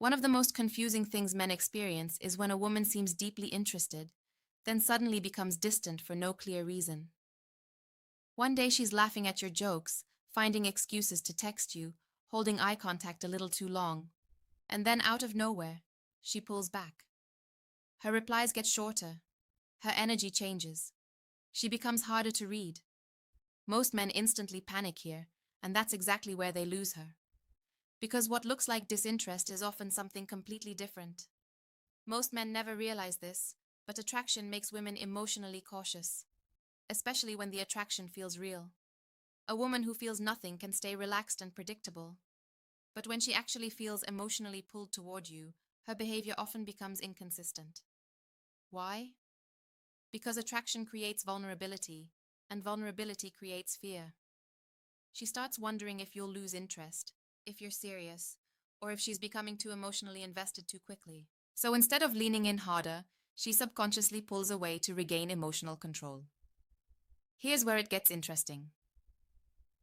One of the most confusing things men experience is when a woman seems deeply interested, then suddenly becomes distant for no clear reason. One day she's laughing at your jokes, finding excuses to text you, holding eye contact a little too long, and then out of nowhere, she pulls back. Her replies get shorter, her energy changes. She becomes harder to read. Most men instantly panic here, and that's exactly where they lose her. Because what looks like disinterest is often something completely different. Most men never realize this, but attraction makes women emotionally cautious, especially when the attraction feels real. A woman who feels nothing can stay relaxed and predictable, but when she actually feels emotionally pulled toward you, her behavior often becomes inconsistent. Why? Because attraction creates vulnerability, and vulnerability creates fear. She starts wondering if you'll lose interest, if you're serious, or if she's becoming too emotionally invested too quickly. So instead of leaning in harder, she subconsciously pulls away to regain emotional control. Here's where it gets interesting.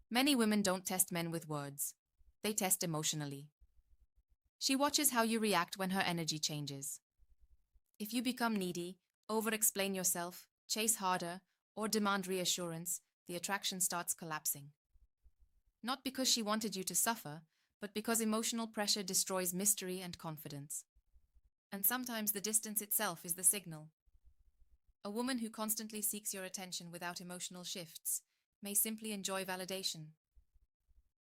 Many women don't test men with words. They test emotionally. She watches how you react when her energy changes. If you become needy, over-explain yourself, chase harder, or demand reassurance, the attraction starts collapsing. Not because she wanted you to suffer, but because emotional pressure destroys mystery and confidence. And sometimes the distance itself is the signal. A woman who constantly seeks your attention without emotional shifts may simply enjoy validation.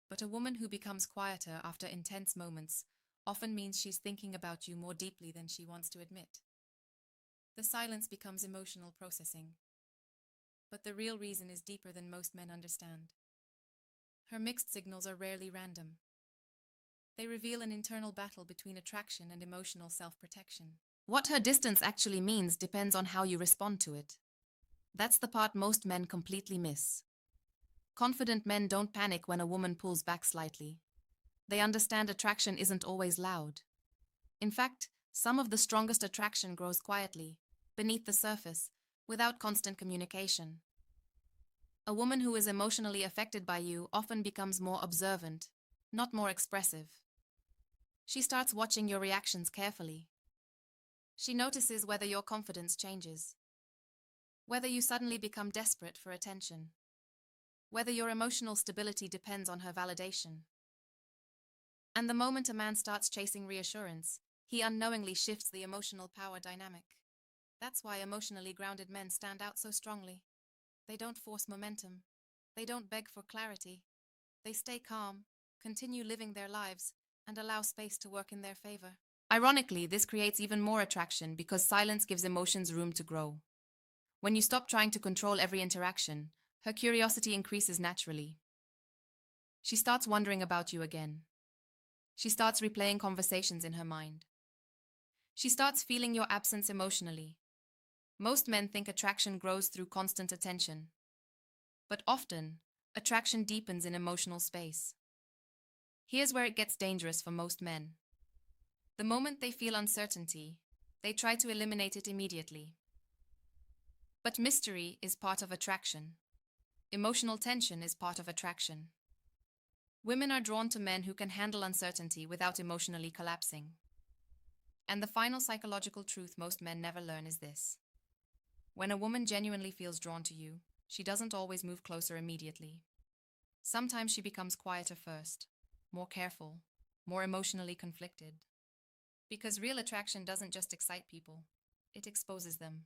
But a woman who becomes quieter after intense moments often means she's thinking about you more deeply than she wants to admit. The silence becomes emotional processing. But the real reason is deeper than most men understand. Her mixed signals are rarely random. They reveal an internal battle between attraction and emotional self-protection. What her distance actually means depends on how you respond to it. That's the part most men completely miss. Confident men don't panic when a woman pulls back slightly. They understand attraction isn't always loud. In fact, some of the strongest attraction grows quietly, beneath the surface, without constant communication. A woman who is emotionally affected by you often becomes more observant, not more expressive. She starts watching your reactions carefully. She notices whether your confidence changes, whether you suddenly become desperate for attention, whether your emotional stability depends on her validation. And the moment a man starts chasing reassurance, he unknowingly shifts the emotional power dynamic. That's why emotionally grounded men stand out so strongly. They don't force momentum. They don't beg for clarity. They stay calm, continue living their lives, and allow space to work in their favor. Ironically, this creates even more attraction because silence gives emotions room to grow. When you stop trying to control every interaction, her curiosity increases naturally. She starts wondering about you again. She starts replaying conversations in her mind. She starts feeling your absence emotionally. Most men think attraction grows through constant attention. But often, attraction deepens in emotional space. Here's where it gets dangerous for most men. The moment they feel uncertainty, they try to eliminate it immediately. But mystery is part of attraction. Emotional tension is part of attraction. Women are drawn to men who can handle uncertainty without emotionally collapsing. And the final psychological truth most men never learn is this. When a woman genuinely feels drawn to you, she doesn't always move closer immediately. Sometimes she becomes quieter first, more careful, more emotionally conflicted. Because real attraction doesn't just excite people, it exposes them.